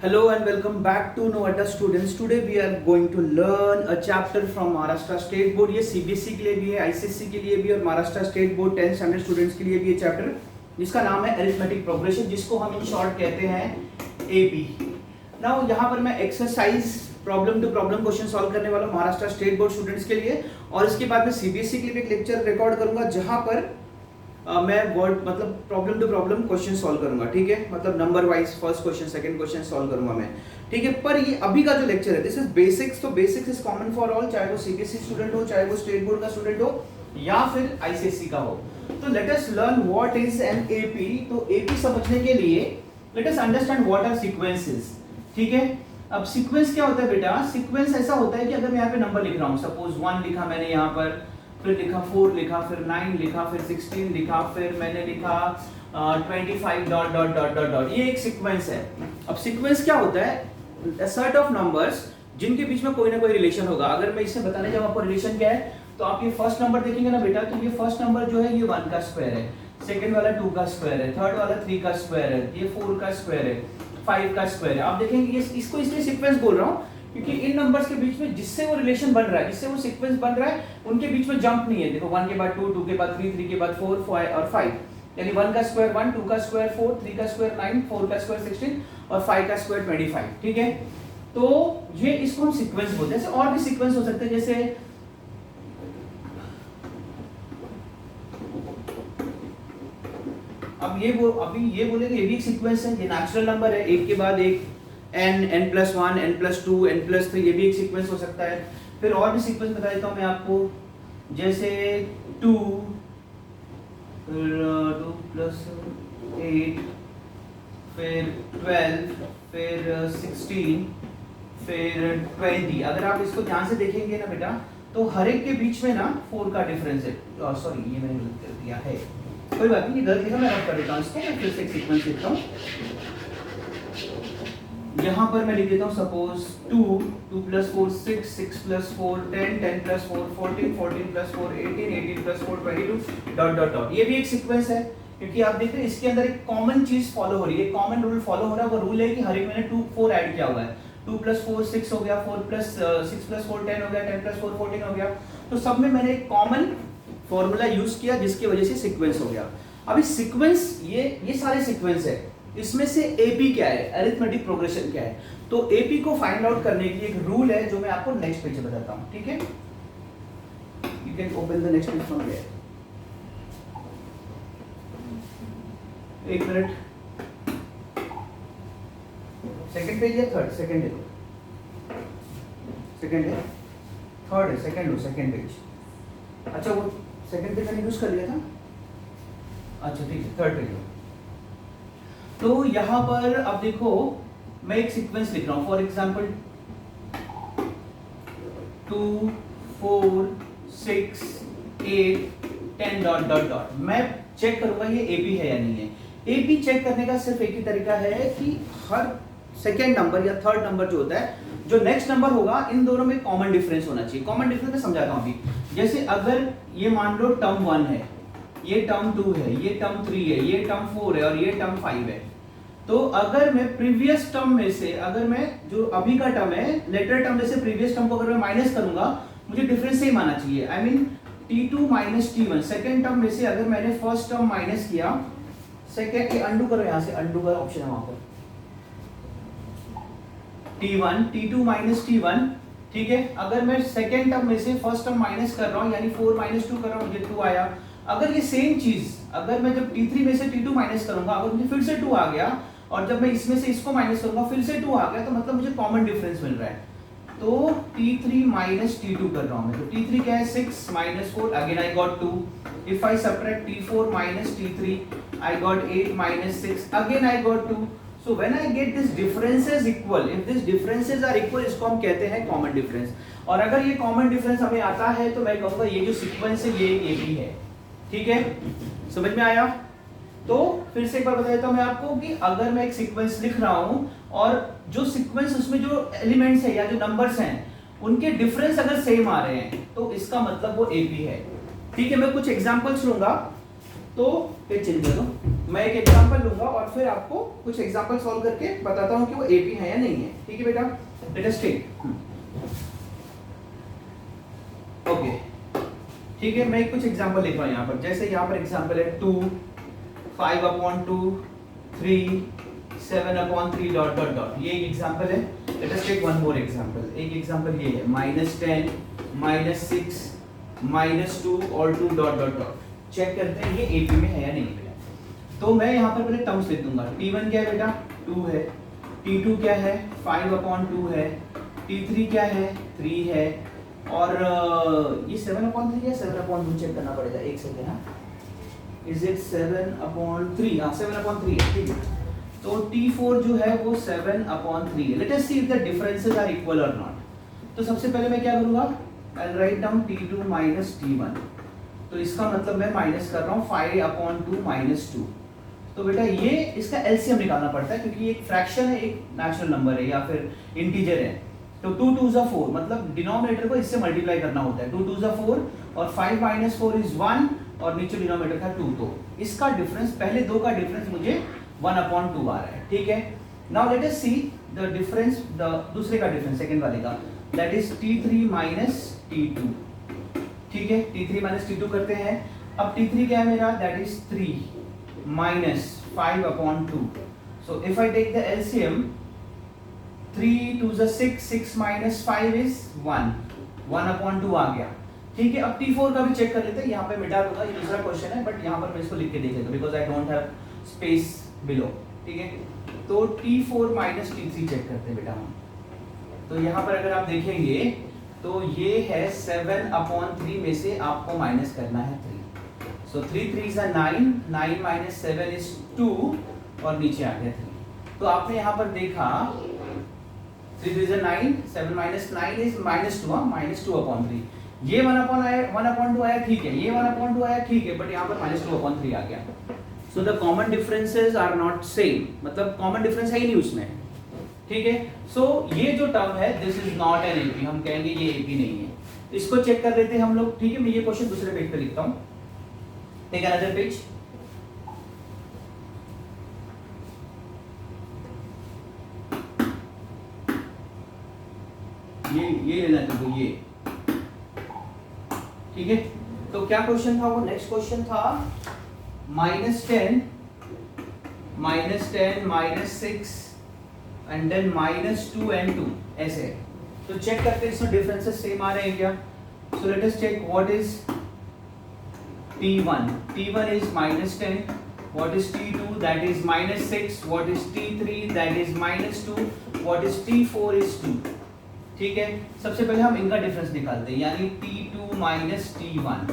Hello and welcome back to Noida students. Today we are going to learn a chapter from Maharashtra State Board. ये CBSE के लिए भी है, ICSE के लिए भी और Maharashtra state board 10th standard students के लिए भी ये चैप्टर जिसका नाम है अरिथमेटिक प्रोग्रेशन, जिसको हम इन शॉर्ट कहते हैं AP. नाउ यहाँ पर मैं exercise problem to problem question solve करने वाला हूँ महाराष्ट्र स्टेट बोर्ड स्टूडेंट्स के लिए, और इसके बाद मैं CBSE के लिए भी एक लेक्चर रिकॉर्ड करूंगा जहाँ पर मैं वर्ड मतलब problem to problem question solve करूंगा. ठीक है, मतलब number wise first question second question solve करूंगा मैं. ठीक है, पर ये अभी का जो लेक्चर है दिस इज बेसिक्स. तो basics is common for all, चाहे वो CBSE स्टूडेंट हो, चाहे वो स्टेट बोर्ड का स्टूडेंट हो या फिर ICSE का हो. तो let us learn what is an AP. तो AP समझने के लिए let us understand what are sequences. ठीक है, अब सीक्वेंस क्या होता है बेटा? सीक्वेंस ऐसा होता है कि अगर मैं यहाँ पे नंबर लिख रहा हूँ, सपोज 1 लिखा मैंने यहाँ पर, फिर लिखा 4 लिखा, फिर 9 लिखा, फिर 16 लिखा, फिर मैंने लिखा 25 dot dot dot dot dot. ये एक सीक्वेंस है. अब सीक्वेंस क्या होता है? अ सेट ऑफ नंबर्स जिनके बीच में कोई ना कोई रिलेशन होगा. अगर मैं इससे बताने जाऊँ आपको रिलेशन क्या है, तो आप ये फर्स्ट नंबर देखेंगे ना बेटा, तो ये फर्स्ट नंबर जो है ये 1 का स्क्वायर है, सेकंड वाला 2 का स्क्वायर है, थर्ड वाला 3 का स्क्वायर है, ये 4 का स्क्वायर है, 5 का स्क्वायर है. आप देखेंगे ये इसको इसलिए सीक्वेंस बोल रहा हूँ क्योंकि इन नंबर्स के बीच में जिससे वो रिलेशन बन रहा है, जिससे वो सीक्वेंस बन रहा है, उनके बीच में जंप नहीं है. देखो 1 के बाद 2, 2 के बाद 3, 3 के बाद 4, 5 और 5, यानी 1 का स्क्वायर 1, 2 का स्क्वायर 4, 3 का स्क्वायर 9, 4 का स्क्वायर 16 और 5 का स्क्वायर 25. ठीक है, तो ये इसको हम सीक्वेंस बोलते हैं. और भी सीक्वेंस हो सकते हैं, जैसे अभी ये बोलेंगे ये भी एक सीक्वेंस है, ये नेचुरल नंबर है, एक के बाद एक n, n+1, n+2, n+3, ये भी एक सीक्वेंस हो सकता है. फिर और भी सीक्वेंस बता देता हूँ मैं आपको, जैसे 2 + 8, फिर 12, फिर 16, फिर 20. अगर आप इसको ध्यान से देखेंगे ना बेटा, तो हर एक के बीच में ना 4 का डिफरेंस है. सॉरी, ये मैंने गलत कर दिया है, कोई बात नहीं, गलत लिखा, मैं रब कर देता हूँ इसको. मैं फिर से एक सीक्वेंस लिखता हूँ. यहाँ पर मैं लिख देता हूँ सपोज 2, 2 + 4 6, 6 + 4 10, 10 + 4 14, 14 + 4 18, 18 + 4 22 डॉट डॉट डॉट. ये भी एक सीक्वेंस है क्योंकि आप देख रहे हैं इसके अंदर एक कॉमन चीज फॉलो हो रही है, कॉमन रूल फॉलो हो रहा है. वो रूल है कि हर एक मैंने 2 4 ऐड किया हुआ है. 2 + 4 6 हो गया, 4 + 6 + 4 10 हो गया, 10 + 4 14 हो गया. तो सब में मैंने एक कॉमन फॉर्मूला यूज किया जिसकी वजह से सीक्वेंस हो गया. अभी सीक्वेंस ये सारे सीक्वेंस है. इसमें से AP क्या है, अरिथमेटिक प्रोग्रेशन क्या है? तो AP को फाइंड आउट करने के लिए एक रूल है जो मैं आपको नेक्स्ट पेज पे बताता हूं. ठीक है, you can open the next page from here. एक मिनट, सेकंड पेज या थर्ड? सेकंड है, सेकंड है, थर्ड है, सेकंड हो, सेकंड पेज. अच्छा, वो सेकंड पेज मैंने यूज कर लिया था. अच्छा ठीक है, थर्ड पेज. तो यहां पर अब देखो मैं एक सीक्वेंस लिख रहा हूं, for example 2 4 6 8 10 dot dot dot. मैं चेक करूंगा ये AP है या नहीं है. AP चेक करने का सिर्फ एक ही तरीका है कि हर सेकेंड नंबर या थर्ड नंबर जो होता है, जो नेक्स्ट नंबर होगा, इन दोनों में कॉमन डिफरेंस होना चाहिए. कॉमन डिफरेंस मैं समझाता हूं अभी. जैसे अगर ये मान लो टर्म 1 है, ये टर्म 2 है, ये टर्म 3 है, ये टर्म 4 है और ये टर्म 5 है, तो अगर मैं प्रीवियस टर्म में से, अगर मैं जो अभी का टर्म है लेटर टर्म में से प्रीवियस टर्म को अगर मैं माइनस करूंगा, मुझे डिफरेंस सेम आना चाहिए. I mean T2 - T1. Second term में से अगर मैंने फर्स्ट टर्म माइनस किया, सेकेंड ये अंडू करो, यहां से अंडू का ऑप्शन है वहां पर, T2 - T1. ठीक है, अगर मैं सेकेंड टर्म में से फर्स्ट टर्म माइनस कर रहा हूं, यानी 4 - 2 कर रहा हूं, मुझे 2 आया. अगर ये सेम चीज अगर मैं जब T3 में से T2 माइनस करूंगा, अगर मुझे फिर से 2 आ गया, और जब मैं इसमें से इसको माइनस करूंगा फिर से 2 आ गया, तो मतलब मुझे कॉमन डिफरेंस मिल रहा है. तो T3 - T2 कर रहा हूं मैं. तो T3 क्या है? 6 - 4, again I got 2. If I subtract T4 - T3, I got 8 - 6, again I got 2. So when I get this differences equal, if these differences are equal, इसको हम कहते हैं common difference. और अगर ये common difference हमें आता है तो मैं कहूँगा ये जो sequence है ये AP है. ठीक है, समझ में आया? तो फिर से एक बार बता देता हूँ मैं आपको कि अगर मैं एक सीक्वेंस लिख रहा हूँ और जो सीक्वेंस उसमें जो एलिमेंट्स है या जो नंबर्स हैं उनके डिफरेंस अगर सेम आ रहे हैं तो इसका मतलब वो AP है. ठीक है, मैं कुछ एग्जांपल्स लूंगा. तो पेज चेंज कर दो. मैं एक एग्जांपल लूंगा और फिर आपको कुछ एग्जांपल सॉल्व करके बताता हूं कि वो एपी है या नहीं है। ठीक है बेटा, लेट अस टेक। ओके ठीक है, मैं कुछ एग्जांपल लिख रहा हूं यहाँ पर। जैसे यहाँ पर एग्जांपल है 2, 5/2, 3, 7/3 डॉट डॉट डॉट। ये एक एग्जांपल है। Let us take one more example. एक एग्जांपल ये है -10, -6, -2 और 2 डॉट डॉट डॉट। चेक करते हैं ये एपी में है या नहीं बेटा। तो मैं यहाँ पर पहले टर्म्स लिख दूंगा। T1 क्या है बेटा, 2 है। T2 क्या है, 5/2 है। T3 क्या है, 3 है। और ये 7/3 या 7/2 चेक करना पड़ेगा, एक सेकेंड। हाँ, इज इट 7/3? हाँ 7/3 है, ठीक है। तो T4 जो है वो 7/3 है। Let us see if the differences are equal और नॉट। तो सबसे पहले मैं क्या करूंगा, I will write down T2 minus T1। तो इसका मतलब मैं माइनस कर रहा हूँ 5/2 माइनस 2। तो बेटा ये इसका एलसीएम निकालना पड़ता है क्योंकि ये एक फ्रैक्शन है, एक नेचुरल नंबर है या फिर इंटीजर है। तो 2 2s are 4, मतलब डिनोमिनेटर को इससे मल्टीप्लाई करना होता है। 2 2s are 4 और 5 माइनस 4 इज 1 और नीचे डिनोमिनेटर था 2। तो इसका डिफरेंस, पहले दो का डिफरेंस मुझे 1/2 आ रहा है। ठीक है, now let us see the difference, the दूसरे का डिफरेंस, सेकंड वाले का, that is T3 minus T2। ठीक है, T3 माइनस T2 करते हैं। अब T3 क्या है मेरा, that is 3 minus 5/2. So if I take the LCM, 3 2s are 6, 6 minus 5 is 1, 1/2 आ गया। ठीक है, अब T4 का भी चेक कर लेते हैं। यहाँ पे मिटा दूंगा, ये दूसरा क्वेश्चन है बट यहाँ पर मैं इसको लिख के देख लेता हूँ because I don't have space below. ठीक है, तो T4 माइनस T3 चेक करते हैं बेटा हम। तो यहाँ पर अगर आप देखेंगे तो ये है 7/3 में से आपको माइनस करना है 3। So 3 3s are 9, 9 minus 7 is 2 और नीचे आ गया 3। तो आपने यहाँ पर देखा 3 3s are 9, 7 minus 9 is -2, minus 2/3। ये 1/2 आया, ठीक है, ये 1/2 आया, ठीक है, बट यहाँ पर -2/3 आ गया। So the common differences are not same, मतलब common difference है ही नहीं उसमें। ठीक है, so ये जो टर्म है this is not an AP, हम कहेंगे ये AP नहीं है। इसको चेक कर लेते हैं हम लोग। ठीक है, मैं ये क्वेश्चन दूसरे पेज पे लिखता हूँ। Take another page. ये लेना तुमको ये। ठीक है, तो क्या क्वेश्चन था वो, नेक्स्ट क्वेश्चन था -10, -6 एंड देन -2 and 2 ऐसे। तो चेक करते हैं इसमें डिफरेंसेस सेम आ रहे हैं क्या। So let us check what is T1. T1 is -10. What is T2? That is -6. What is T3? That is -2. What is T4 is 2. ठीक है, सबसे पहले हम इनका डिफरेंस निकालते हैं, यानी T2 minus T1।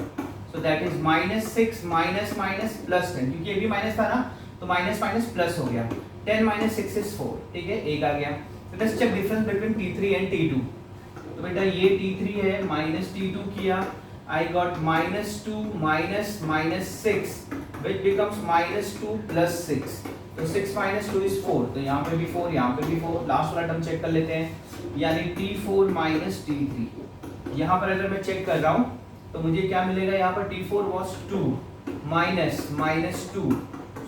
So that is -6 minus minus plus 10, क्योंकि ये भी माइनस था ना, तो माइनस माइनस प्लस हो गया। 10 minus 6 is 4। ठीक है, एक आ गया। तो let's check difference between T3 and T2। तो बेटा ये T3 है, माइनस T2 किया, I got -2 minus 6 which becomes -2 plus 6। तो 6 minus 2 is 4। तो यहाँ पे भी 4, यहाँ पे भी 4। लास्ट वाला टर्म चेक कर लेते हैं, यानी T4 minus T3। यहाँ पर अगर मैं चेक कर रहा हूँ तो मुझे क्या मिलेगा, यहाँ पर T4 was 2 minus 2।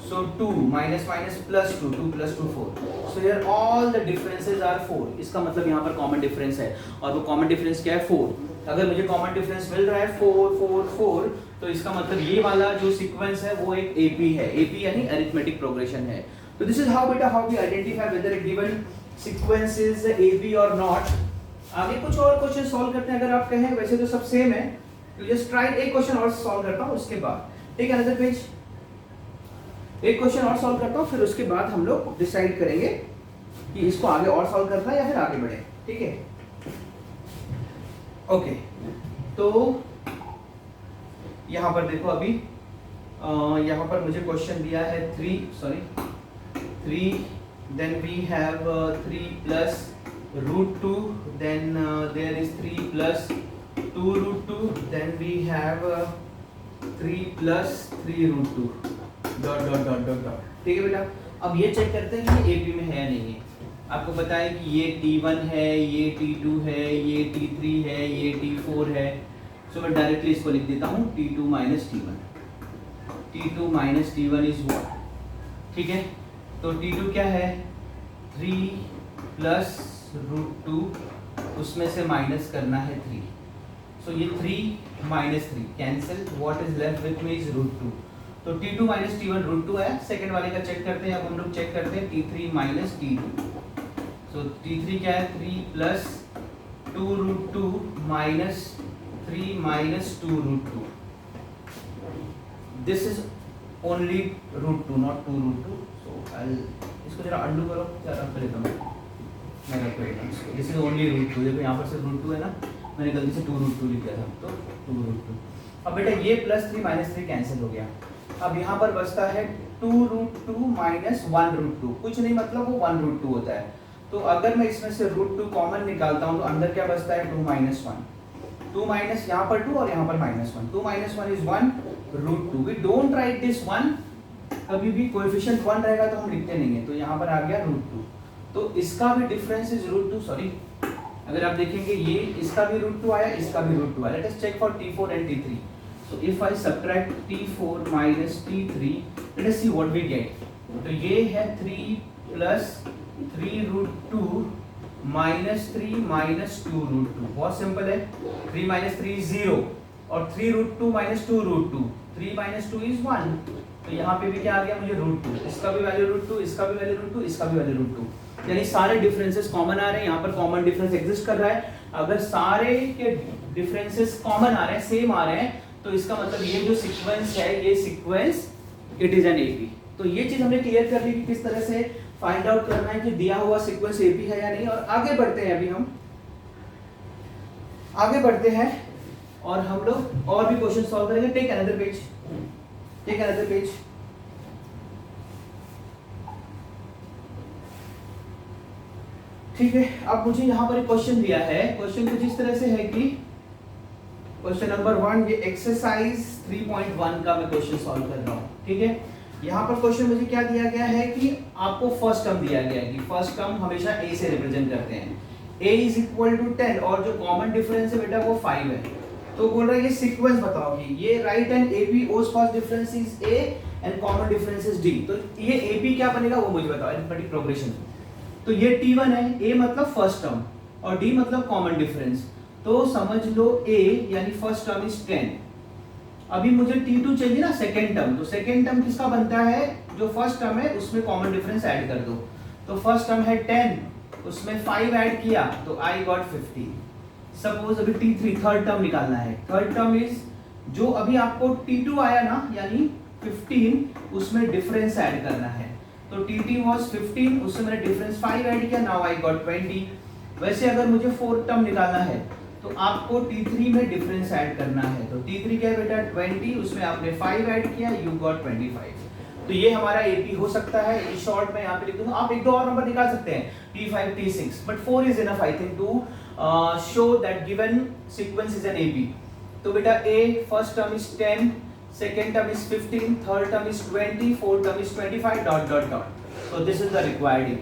So 2 minus plus 2, 2 plus 2 4। So here all the differences are 4। इसका मतलब यहाँ पर कॉमन डिफरेंस है, और वो कॉमन डिफरेंस क्या है, 4। अगर मुझे कॉमन डिफरेंस मिल रहा है 4 4 4, तो इसका मतलब ये वाला जो सीक्वेंस है वो एक एपी है। एपी यानी अरिथमेटिक प्रोग्रेशन है। तो दिस इज हाउ बेटा how we identify whether a given sequence is AP और नॉट। आगे कुछ और क्वेश्चन सॉल्व करते हैं। अगर आप कहें वैसे तो सब सेम है, तो जस्ट ट्राई एक क्वेश्चन और सॉल्व करता हूँ, उसके बाद टेक अनदर पेज। एक क्वेश्चन और सॉल्व करता हूँ, फिर उसके बाद हम लोग डिसाइड करेंगे कि इसको आगे और सॉल्व करना है या फिर आगे बढ़े। ठीक है, ओके। तो यहाँ पर देखो, अभी यहाँ पर मुझे क्वेश्चन दिया है 3, then we have 3 plus √2, then there is 3 plus 2 √2, then we have 3 plus 3 √2 dot dot dot dot dot. ठीक है बेटा, अब ये चेक करते हैं कि एपी में है या नहीं है। आपको पता है कि ये T1 है, ये T2 है, ये T3 है, ये T4 है। सो मैं डायरेक्टली इसको लिख देता हूँ T2 minus T1। T2 minus T1 is what? ठीक है, तो T2 क्या है 3 प्लस √2, उसमें से माइनस करना है 3, सो ये 3 minus 3 cancel, what is left with me is √2, तो T2 माइनस T1 √2 है। सेकंड वाले का चेक करते हैं, अब हम लोग चेक करते हैं T3 माइनस T2, सो T3 क्या है 3 plus 2 √2 minus 3 minus 2 √2, this is only √2 not 2 √2, सो आई इसको जरा अंडू करो, क्या रख लेता हूँ मैं, रख लेता हूँ इसको, दिस इज ओनली √2, देखो यहाँ पर से √2 है ना, मैंने गलती से 2 √2 लिख दिया था, तो 2 √2। अब बेटा ये प्लस 3 माइनस 3 कैंसिल हो गया, अब यहाँ पर बचता है 2 √2 माइनस 1 √2, कुछ नहीं मतलब वो 1 √2 होता है, तो अगर मैं इसमें से √2 कॉमन निकालता हूँ तो अंदर क्या बचता है 2 माइनस 1, 2 माइनस यहाँ पर 2 और यहाँ पर minus 1, 2 minus 1 is 1 √2, we don't write this 1, कभी भी कोएफिशिएंट 1 रहेगा तो हम लिखते नहीं है, तो यहाँ पर आ गया √2, तो इसका भी डिफरेंस इज √2, सॉरी अगर आप देखेंगे ये इसका भी √2 आया, इसका भी √2 आया, let us check for T4 and T3, so if I subtract T4 minus T3, let us see what we get, तो ये है 3 plus 3 √2 minus 3 minus 2 √2, बहुत सिंपल है, 3 minus 3 is 0 और 3 √2 minus 2 √2, 3 minus 2 is 1, तो यहाँ पे भी क्या आ गया मुझे √2, इसका भी वैल्यू √2, इसका भी वैल्यू √2, इसका भी वैल्यू √2, यानी सारे डिफरेंसेस कॉमन आ रहे हैं, यहाँ पर कॉमन डिफरेंस एग्जिस्ट कर रहा है, अगर सारे के डिफरेंसेस कॉमन आ रहे हैं, सेम आ रहे हैं, तो इसका मतलब ये जो सीक्वेंस है, ये sequence it is an AP. तो ये चीज हमने क्लियर कर ली कि किस तरह से फाइंड आउट करना है कि दिया हुआ सीक्वेंस एपी है या नहीं, और आगे बढ़ते हैं, अभी हम आगे बढ़ते हैं और हम लोग और भी क्वेश्चन सॉल्व करेंगे। Take another page, take another page. ठीक है, अब मुझे यहाँ पर एक क्वेश्चन दिया है, क्वेश्चन कुछ इस तरह से है कि क्वेश्चन नंबर 1, ये एक्सरसाइज 3.1 का मैं क्वेश्चन सॉल्व कर रहा हूँ, ठीक है। यहाँ पर क्वेश्चन मुझे क्या दिया गया है कि आपको फर्स्ट टर्म दिया गया है कि फर्स्ट टर्म हमेशा a से रिप्रेजेंट करते हैं, a इज इक्वल टू 10 और जो कॉमन डिफरेंस है बेटा वो 5 है, तो बोल रहा है ये सीक्वेंस बताओ कि ये राइट एंड AB ओस first difference is a and common difference is d, तो ये AB क्या बनेगा वो मुझे बताओ, अरिथमेटिक प्रोग्रेशन। तो ये T1 है, a मतलब फर्स्ट टर्म और d मतलब कॉमन डिफरेंस, तो समझ लो a यानी फर्स्ट टर्म इज 10। अभी मुझे T2 चाहिए ना सेकेंड टर्म, तो सेकेंड टर्म किसका बनता है, जो फर्स्ट टर्म है उसमें कॉमन डिफरेंस ऐड कर दो, तो फर्स्ट टर्म है 10, उसमें 5 ऐड किया तो I गॉट 15। सपोज अभी T3 थर्ड टर्म निकालना है, थर्ड टर्म इज जो अभी आपको T2 आया ना यानी 15, उसमें डिफरेंस ऐड करना है, तो T2 वाज 15, उससे मैंने डिफरेंस 5 ऐड किया, नाउ I गॉट 20। वैसे अगर मुझे फोर्थ टर्म निकालना है तो आपको T3 में डिफरेंस ऐड करना है, तो T3 क्या है बेटा 20, उसमें आपने 5 ऐड किया, यू गॉट 25। तो ये हमारा AP हो सकता है। इन शॉर्ट में यहाँ पे लिख दूंगा, आप एक दो और नंबर निकाल सकते हैं T5 T6, but 4 is enough I think to show that given sequence is an AP। तो बेटा A first term is 10, second term is 15, third term is 20, fourth term is 25 dot dot dot, so this is the required AP।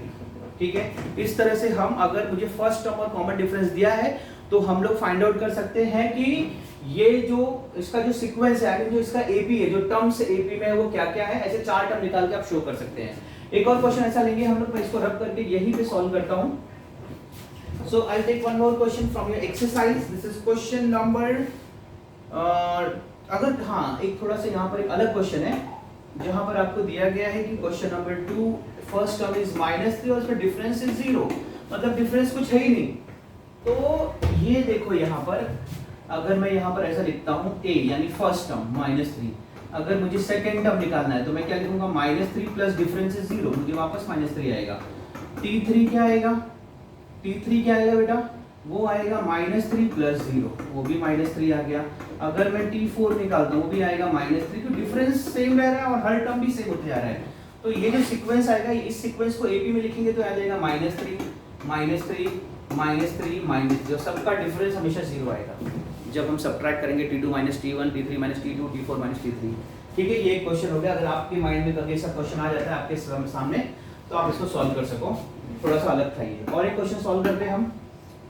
ठीक है, इस तरह से हम अगर मुझे फर्स्ट टर्म और कॉमन डिफरेंस दिया है तो हम लोग फाइंड आउट कर सकते हैं कि ये जो इसका जो सीक्वेंस है, जो इसका एपी है, जो टर्म्स एपी में है वो क्या क्या है, ऐसे 4 टर्म निकाल के आप शो कर सकते हैं। एक और क्वेश्चन ऐसा लेंगे हम लोग, मैं इसको रब करके यहीं पे सॉल्व करता हूं। So I take one more question from your exercise, this is question number, अगर हाँ एक थोड़ा सा यहाँ पर एक अलग क्वेश्चन है जहां पर आपको दिया गया है कि question number 2 first term is -3 और उसका डिफरेंस इज 0, मतलब डिफरेंस कुछ है ही नहीं। तो ये देखो यहाँ पर अगर मैं यहाँ पर ऐसा लिखता हूँ a यानी फर्स्ट टर्म -3, अगर मुझे सेकेंड टर्म निकालना है तो मैं क्या लिखूंगा -3 प्लस डिफरेंस इज 0, मुझे वापस -3 आएगा। T3 क्या आएगा, T3 क्या आएगा बेटा, वो आएगा -3 प्लस 0, वो भी -3 आ गया। अगर मैं T4 निकालता हूँ वो भी आएगा -3, तो डिफरेंस सेम रह रहा है और हर टर्म भी सेम होते जा रहा है। तो ये जो सीक्वेंस आएगा, इस सीक्वेंस को AP में लिखेंगे तो आ जाएगा -3 -3 सबका डिफरेंस हमेशा 0 आएगा जब हम सब्ट्रैक्ट करेंगे T2 -T1, T3 -T2, T4 -T3। ठीक है, ये एक क्वेश्चन हो गया। अगर आपके माइंड में कभी ऐसा क्वेश्चन आ जाता है आपके सामने तो आप इसको सॉल्व कर सको, थोड़ा सा अलग था ये। और एक क्वेश्चन सॉल्व करते हैं हम,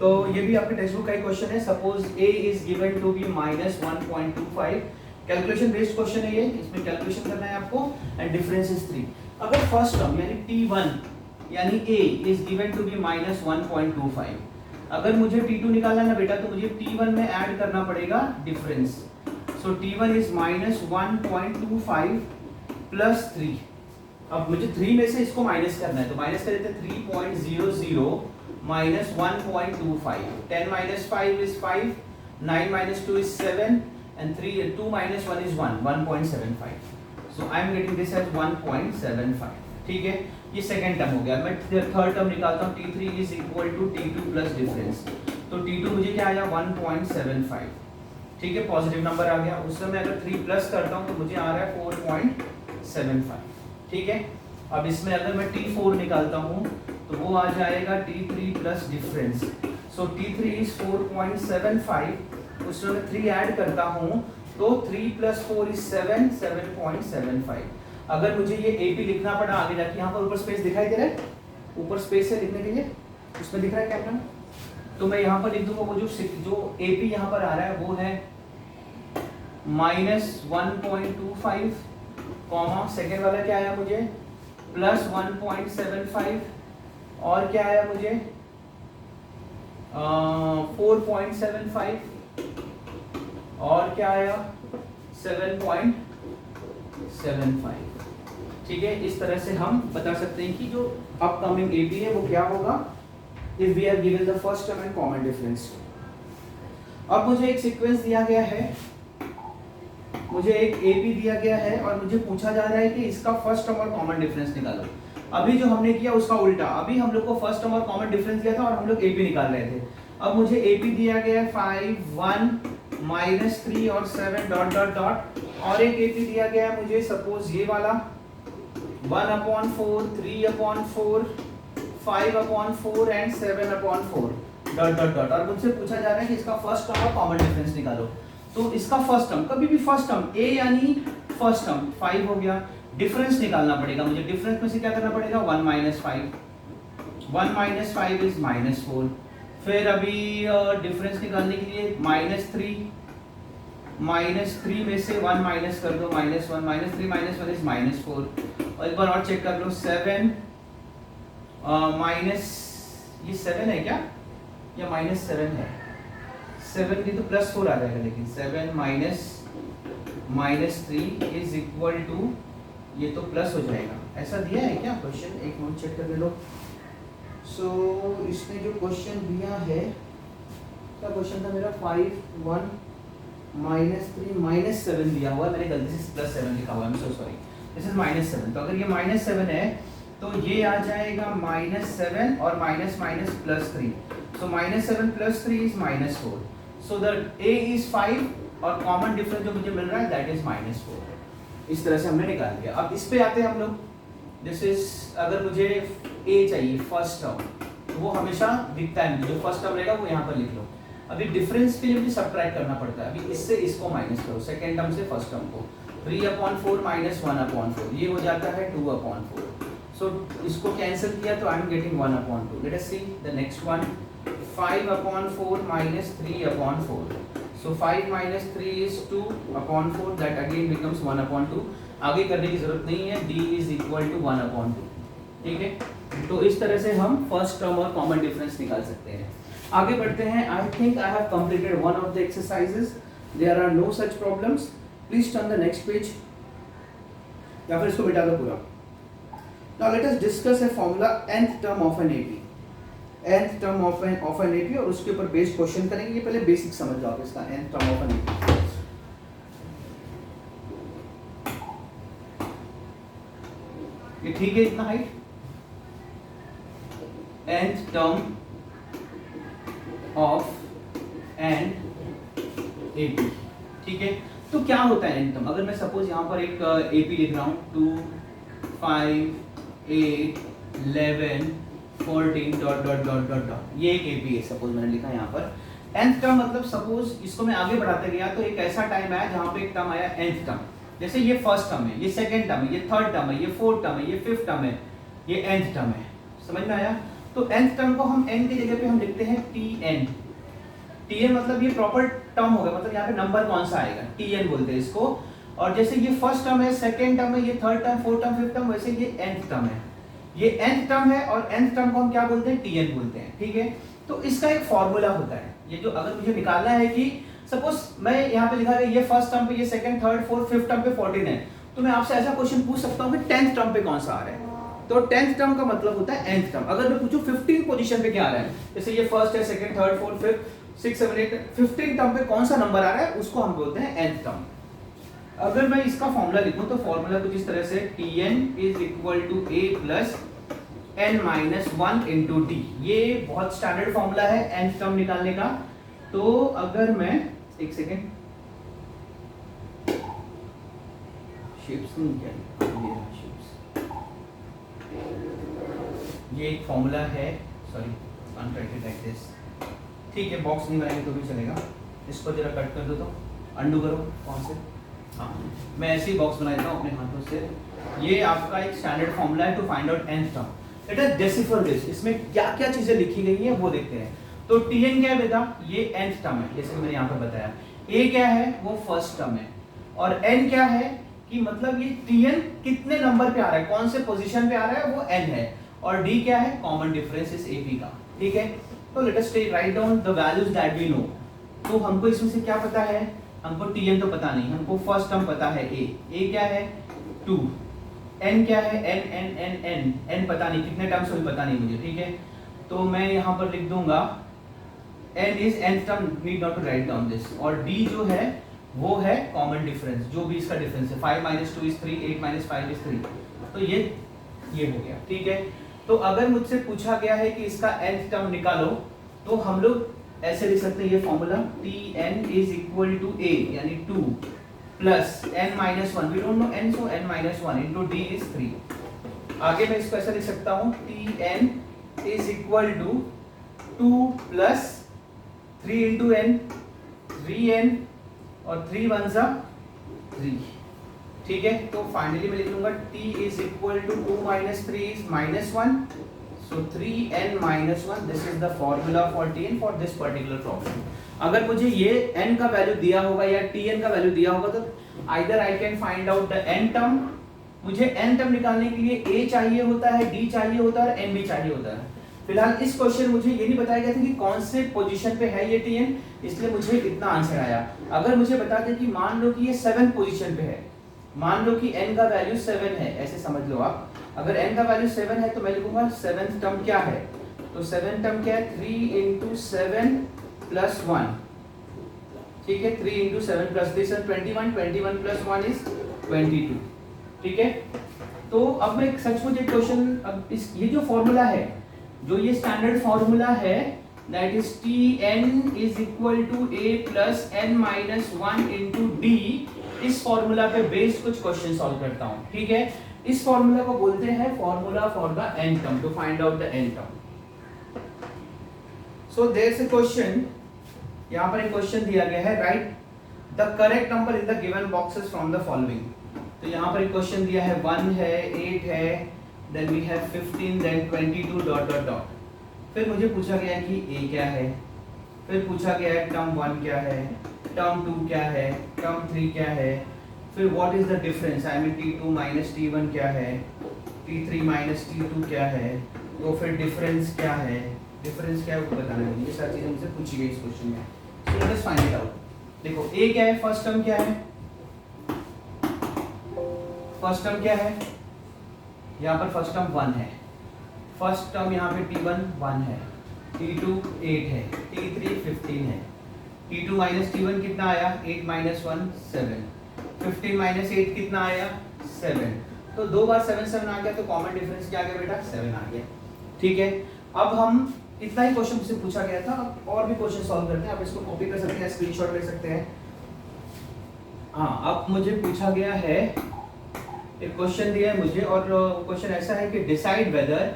तो ये भी आपके टेक्स्ट बुक का ही क्वेश्चन है। Suppose A is given to be -1.25, calculation based question है ये, इसमें कैलकुलेशन करना है आपको, एंड डिफरेंस इज 3। अगर फर्स्ट टर्म यानी T1 यानी A is given to be -1.25, अगर मुझे T2 निकालना है ना बेटा तो मुझे T1 में ऐड करना पड़ेगा difference. So T1 is -1.25 plus 3। अब मुझे 3 में से इसको माइनस करना है तो माइनस कर देते हैं 3.00 minus 1.25, 10 minus 5 is 5, 9 minus 2 is 7 and 2 minus 1 is 1.75. So I am getting this as 1.75. ठीक है, ये सेकेंड टर्म हो गया। मैं थर्ड टर्म निकालता हूँ, T3 is equal to T2 plus difference। तो T2 मुझे क्या आया 1.75, ठीक है, पॉजिटिव नंबर आ गया। उससे मैं अगर 3 प्लस करता हूँ तो मुझे आ रहा है 4.75, ठीक है। अब इसमें अगर मैं T4 निकालता हूँ तो वो आ जाएगा T3 plus difference. So T3 is 4.75, उसमें मैं 3 ऐड करता हूँ तो 3 प्लस 4 इज 7, 7.75। अगर मुझे ये AP लिखना पड़ा आगे जाके, यहाँ पर ऊपर स्पेस दिखाई दे रहा है, ऊपर स्पेस है लिखने के लिए, उसमें दिख रहा है कैमरा, तो मैं यहाँ पर लिख दूंगा वो जो AP यहाँ पर आ रहा है वो है -1.25, कॉमा सेकेंड वाला क्या आया मुझे प्लस 1.75, और क्या आया मुझे 4.75, और क्या आया 7.75, ठीक है। इस तरह से हम बता सकते हैं कि जो अपकमिंग AP है वो क्या होगा if we are given the first term and common difference. अब मुझे एक सीक्वेंस दिया गया है, मुझे एक AP दिया गया है और मुझे पूछा जा रहा है कि इसका फर्स्ट टर्म और कॉमन डिफरेंस निकालो। अभी जो हमने किया उसका उल्टा, अभी हम लोग को फर्स्ट टर्म और कॉमन डिफरेंस दिया था और हम लोग AP निकाल रहे थे। अब मुझे AP दिया गया है 5, 1, -3 और 7 डॉट डॉट डॉट, और एक AP दिया गया है मुझे सपोज ये वाला 1/4, 3/4, 5/4 एंड 7/4 डॉट डॉट डॉट, और मुझसे पूछा जा रहा है कि इसका फर्स्ट टर्म और कॉमन डिफरेंस निकालो। तो इसका फर्स्ट टर्म, कभी भी फर्स्ट टर्म A यानी फर्स्ट टर्म 5 हो गया, डिफरेंस निकालना पड़ेगा मुझे। डिफरेंस में से क्या करना पड़ेगा 1 - 5, 1 - 5 इज -4। फिर अभी डिफरेंस निकालने के लिए -3 में से 1 माइनस कर दो, -1, -3 - 1 इज -4। और एक बार और चेक कर लो 7 माइनस, ये 7 है क्या या -7 है? 7 की तो +4 आ जाएगा, लेकिन 7 माइनस 3 इज इक्वल टू, ये तो प्लस हो जाएगा। ऐसा दिया है क्या क्वेश्चन? एक मिनट चेक कर लो। सो इसने जो क्वेश्चन दिया है, क्या क्वेश्चन था मेरा 5, 1, -3 -7 दिया हुआ, मैंने गलती से +7 लिखा हुआ है, सो सॉरी, दिस इज -7। तो अगर ये -7 है तो ये आ जाएगा -7 और minus minus +3, so -7 + 3 is -4। So the A is 5 और कॉमन डिफरेंस जो मुझे मिल रहा है दैट इज -4। इस तरह से हमने निकाल दिया। अब इस पे आते हैं हम लोग, दिस इज, अगर मुझे A चाहिए फर्स्ट टर्म तो वो हमेशा दिखता है, जो फर्स्ट टर्म रहेगा वो यहाँ पर लिख लो। अभी डिफरेंस के लिए मुझे सब्ट्रैक्ट करना पड़ता है, अभी इससे इसको माइनस करो, सेकेंड टर्म से फर्स्ट टर्म को, 3/4 - 1/4, ये हो जाता है 2/4। सो इसको कैंसिल किया तो I am getting 1/2। Late us see the next one, 5/4 - 3/4। So 5 - 3 is 2/4, that again becomes 1/2। आगे करने की जरूरत नहीं है, D is equal to 1/2, ठीक है। तो इस तरह से हम फर्स्ट टर्म और कॉमन डिफरेंस निकाल सकते हैं। आगे बढ़ते हैं। I think I have completed one of the exercises, there are no such problems. Please turn the next page, या फिर इसको मिटा दो पूरा। Now let us discuss a formula nth term of an AP, nth term of an AP, और उसके ऊपर based question करेंगे। ये पहले बेसिक समझ लो आप इसका, nth term of an AP। ये ठीक है इतना height? nth term of an AP, ठीक है। तो क्या होता है nth टर्म? अगर मैं सपोज यहाँ पर एक AP लिख रहा हूँ, 2, 5, 8, 11, 14 dot dot dot dot dot, ये एक AP है सपोज मैंने लिखा यहाँ पर। nth टर्म मतलब सपोज इसको मैं आगे बढ़ाते गया तो एक ऐसा टाइम आया जहाँ पे एक टर्म आया nth टर्म, जैसे ये फर्स्ट टर्म है, ये सेकंड टर्म है, ये थर्ड टर्म है, ये फोर्थ टर्म है, ये फिफ्थ टर्म है, ये nth टर्म है। समझ में आया? तो nth टर्म को हम n की जगह पे हम लिखते हैं Tn। Tn मतलब ये प्रॉपर टर्म होगा, मतलब यहाँ पे नंबर कौन सा आएगा, Tn बोलते हैं इसको। और जैसे ये फर्स्ट टर्म है, सेकेंड टर्म है, ये third term, fourth term, fifth term, वैसे ये nth टर्म है। ये nth टर्म है और nth टर्म को हम क्या बोलते हैं, tn बोलते हैं, ठीक है। तो इसका एक फॉर्मूला होता है, ये जो अगर मुझे निकालना है कि सपोज मैं यहाँ पे लिखा है ये फर्स्ट टर्म पे, ये second, third, fourth, fifth term पे 14 है, तो मैं आपसे ऐसा क्वेश्चन पूछ सकता हूँ कि 10th टर्म पे कौन सा आ रहा है। तो 10th टर्म का मतलब होता है nth टर्म। अगर मैं पूछूं 15 पोजीशन पे क्या आ रहा है, जैसे ये फर्स्ट है, second, third, fourth, fifth, 6, 7, 8, 15 term पे कौन सा नंबर आ रहा है, उसको हम बोलते हैं nth टर्म। अगर मैं इसका फॉर्मूला लिखूं तो फॉर्मूला कुछ इस तरह से, tn is equal to a plus n minus 1 into D. ये बहुत स्टैंडर्ड फॉर्मूला है nth टर्म निकालने का। तो अगर मैं एक सेकेंड, शेप्स नहीं क्या ये शेप्स, ये एक फॉर्मूला है, सॉरी अनराइटेड लाइक दिस, ठीक है, बॉक्स नहीं बनाएंगे तो भी चलेगा। इसको जरा कट कर दो, तो अंडू करो, कौन से, हाँ मैं ऐसे ही बॉक्स बनाता हूँ अपने हाथों से। ये आपका एक स्टैंडर्ड फॉर्मूला है to find out nth term. Let us decipher this, इसमें क्या क्या चीजें लिखी गई है वो देखते हैं। तो tn क्या है बेटा, ये nth टर्म है, जैसे मैंने यहाँ पर बताया। a क्या है, वो फर्स्ट टर्म है, और n क्या है कि मतलब ये tn कितने नंबर पे आ रहा है, कौन से पोजीशन पे आ रहा है, वो n है, और d क्या है, कॉमन डिफरेंस इस ap का, ठीक है। तो let us write down the values that we know. तो हमको इसमें से क्या पता है, हमको tn तो पता नहीं, हमको फर्स्ट टर्म पता है a क्या है 2, n क्या है n पता नहीं, कितने टर्म्स हो पता नहीं मुझे, ठीक है। तो मैं यहाँ पर लिख दूंगा n is nth term, need not to write down this, और d जो है वो है कॉमन डिफरेंस, जो भी इसका डिफरेंस है, 5 - 2 is 3, 8 - 5 is 3, तो ये हो गया, ठीक है। तो अगर मुझसे पूछा गया है कि इसका nth टर्म निकालो, तो हम लोग ऐसे लिख सकते हैं ये formula, tn is equal to a यानी 2 plus n - 1, we don't know n, so n - 1 into d is 3। आगे मैं इसको ऐसा लिख सकता हूँ, tn is equal to 2 plus 3 into n, 3n, और 3 1 जा 3, ठीक है। तो फाइनली मैं लिख लूंगा t is equal to 2 - 3 is -1, so 3n - 1, this is the formula for tn for this particular problem. अगर मुझे ये n का वैल्यू दिया होगा या tn का वैल्यू दिया होगा, तो either I can find out the n term, मुझे n टर्म निकालने के लिए a चाहिए होता है, d चाहिए होता है और n भी चाहिए होता है। फिलहाल इस क्वेश्चन मुझे ये नहीं बताया गया था कि कौन से पोजीशन पे है ये tn, इसलिए मुझे इतना आंसर आया। अगर मुझे बता दें कि मान लो कि ये 7 पोजीशन पे है, मान लो कि n का वैल्यू 7 है, ऐसे समझ लो आप, अगर n का वैल्यू 7 है तो मैं लिखूंगा 7th टर्म क्या है, तो 7th टर्म क्या है, 3 × 7 + 1, ठीक है, 3 × 7 + 3 is 21, 21 + 1 is 22, ठीक है। तो अब मैं सचमुच एक क्वेश्चन, अब इस ये जो फॉर्मूला है, जो ये स्टैंडर्ड फॉर्मूला है, that is tn is equal to a plus n minus 1 into d, इस फॉर्मूला पे बेस्ड कुछ क्वेश्चन सॉल्व करता हूं, ठीक है। इस फॉर्मूला को बोलते हैं formula for the n term, to find out the n term. So there is a question, यहां पर एक क्वेश्चन दिया गया है, write the correct number in the given boxes from the following. तो यहां पर एक क्वेश्चन दिया है, 1 है, 8 है, then we have 15, then 22 dot dot dot. फिर मुझे पूछा गया कि a क्या है, फिर पूछा गया है टर्म 1 क्या है, टर्म 2 क्या है, टर्म 3 क्या है, फिर what is the difference, I mean t2 minus t1 क्या है, t3 माइनस t2 क्या है, तो फिर डिफरेंस क्या है, डिफरेंस क्या है वो बताना है, ये सारी चीजें मुझसे पूछी गई इस क्वेश्चन में। सो let us find it out. देखो a क्या है, फर्स्ट टर्म क्या है, फर्स्ट टर्म क्या है, यहाँ पर फर्स्ट टर्म 1 है, फर्स्ट टर्म यहाँ पे t1 1 है, t2 8 है, t3 15 है, t2 माइनस t1 कितना आया, 8 माइनस 1 7, 15 माइनस 8 कितना आया 7, तो 2 बार 7 7 आ गया, तो कॉमन डिफरेंस क्या आ गया बेटा, 7 आ गया, ठीक है। अब हम इतना ही क्वेश्चन से पूछा गया था, अब और भी क्वेश्चन सॉल्व करते हैं, आप इसको कॉपी कर सकते हैं, स्क्रीनशॉट ले सकते हैं। हाँ, अब मुझे पूछा गया है, एक क्वेश्चन दिया है मुझे, और क्वेश्चन ऐसा है कि decide whether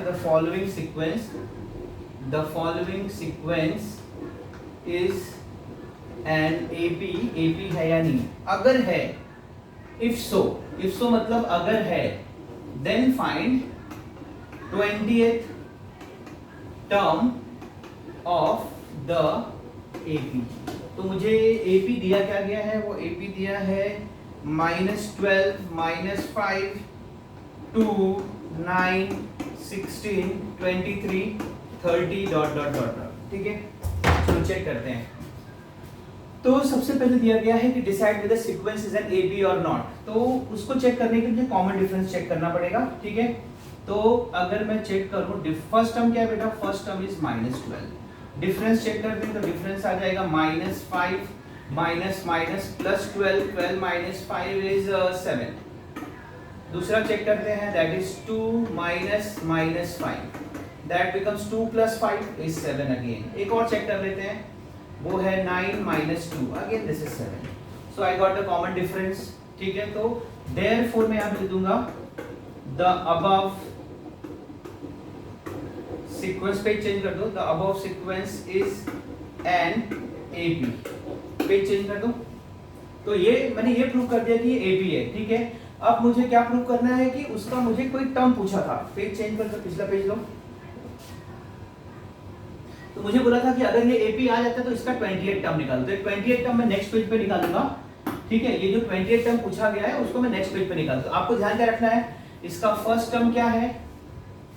the following sequence is an AP है या नहीं। अगर है, इफ सो मतलब अगर है, then find 20th term of the AP। तो मुझे AP दिया क्या गया है, वो AP दिया है -12 -5 2 9 16 23 30 डॉट डॉट डॉट डॉट। ठीक है, चलो चेक करते हैं। तो सबसे पहले दिया गया है कि decide with the sequence is N AB और नॉट। तो उसको चेक करने के लिए कॉमन डिफरेंस चेक करना पड़ेगा। ठीक है, तो अगर मैं चेक करूं फर्स्ट टर्म क्या है बेटा, first term is -12। Difference check करते हैं तो डिफरेंस आ जाएगा -5 minus minus plus 12 12 minus 5 is 7। दूसरा चेक करते हैं, that is 2 minus minus 5, that becomes 2 plus 5 is 7 again. एक और चेक कर लेते हैं, वो है 9 minus 2, again this is 7। So I got the common difference. ठीक है, तो देयरफॉर मैं यहां लिख दूंगा the above sequence, page change कर दो, the above sequence is an AP। Page change कर दो। तो ये मैंने ये प्रूव कर दिया कि ये AP है। ठीक है, अब मुझे क्या प्रूव करना है कि उसका मुझे कोई टर्म पूछा था। पेज चेंज कर दो, पिछला पेज लो। तो मुझे बोला था कि अगर ये AP आ जाता है तो इसका 28 टर्म निकालो। तो 28 टर्म मैं नेक्स्ट पेज पे निकालूंगा। ठीक है, ये जो 28 टर्म पूछा गया है उसको मैं नेक्स्ट पेज पे निकालूंगा। आपको ध्यान क्या रखना है, इसका फर्स्ट टर्म क्या है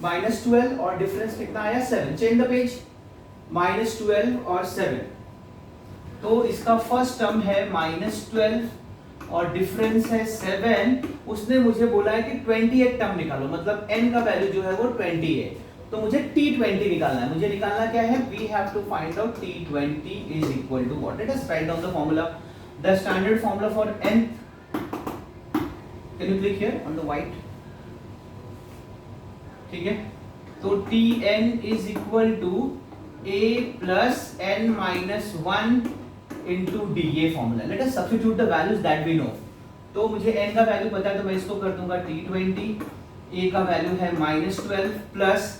-12 और डिफरेंस कितना आया 7। चेंज द पेज, -12 और 7। तो इसका फर्स्ट टर्म है -12 और डिफरेंस है 7। उसने मुझे बोला है कि 28 टर्म निकालो, मतलब n का वैल्यू जो है वो 20 है। तो मुझे T20 निकालना है। मुझे निकालना क्या है, we have to find out T20 is equal to what. Let us write down the formula, the standard formula for n। Can you click here on the white. ठीक है, तो Tn is equal to a plus n minus 1 into d, ये फॉर्मूला। Let us substitute the values that we know. तो मुझे n का value पता है तो मैं इसको कर दूंगा T20, a का वैल्यू है -12 प्लस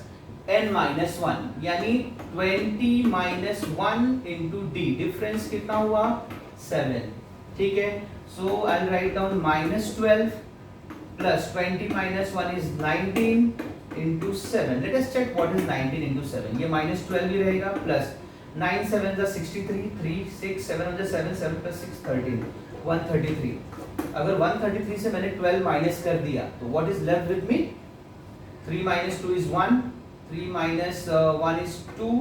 n माइनस 1, यानी 20 माइनस 1 into d, डिफरेंस कितना हुआ 7। ठीक है, so I will write down -12 plus 20 minus 1 is 19 into 7। Let us check what is 19 into 7। ये -12 भी रहेगा, प्लस 9 7 is 63, 3 6 7 is 7, 7 plus 6 13, 133। अगर 133 से मैंने 12 माइनस कर दिया तो what is left with me, 3 minus 2 is 1, 3 minus 1 is 2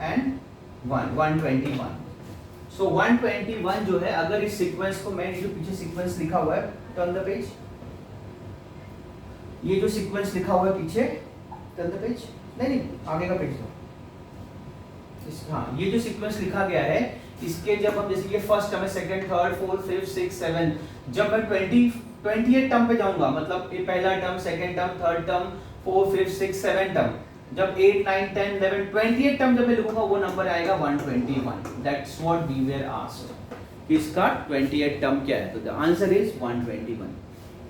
and 1, 121। सो 121 जो है, अगर इस सीक्वेंस को मैं, जो पीछे सीक्वेंस लिखा हुआ है, टर्न द पेज, ये जो सीक्वेंस लिखा हुआ है पीछे, टर्न द पेज, नहीं आगे का पेज लो। हाँ, ये जो सीक्वेंस लिखा गया है, इसके जब हम, जैसे ये फर्स्ट टर्म है, second third fourth fifth six seven, जब मैं 28 टर्म पे जाऊंगा, मतलब ये पहला term, second term, third term, fourth fifth six seven term, जब 8 9 10 11 28 टर्म जब मैं लिखूंगा वो नंबर आएगा 121। That's what we were asked कि इसका 28 टर्म क्या है। तो the answer is 121।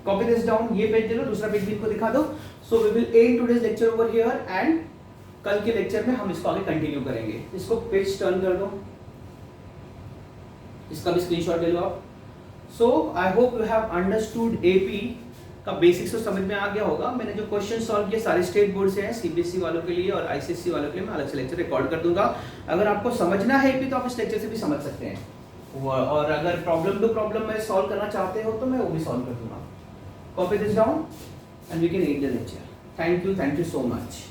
Copy this down, ये पेज दे लो, दूसरा पेज भी इनको दिखा दो। So we will end today's lecture over here and कल के लेक्चर में हम इसको आगे कंटिन्यू करेंगे। इसको पेज टर्न कर दो, इसका भी स्क्रीनशॉट ले लो आप। So I hope you have understood AP का बेसिक्स तो समझ में आ गया होगा। मैंने जो क्वेश्चन सॉल्व किए सारे स्टेट बोर्ड से हैं, सीबीएसई वालों के लिए और आईसीएसई वालों के लिए मैं अलग से लेक्चर रिकॉर्ड कर दूंगा। अगर आपको समझना है एपी तो आप इस लेक्चर से भी समझ सकते हैं, और अगर प्रॉब्लम टू प्रॉब्लम में सॉल्व करना चाहते हो तो मैं वो भी सॉल्व कर दूंगा। Copy this down and we can end the lecture. Thank you so much.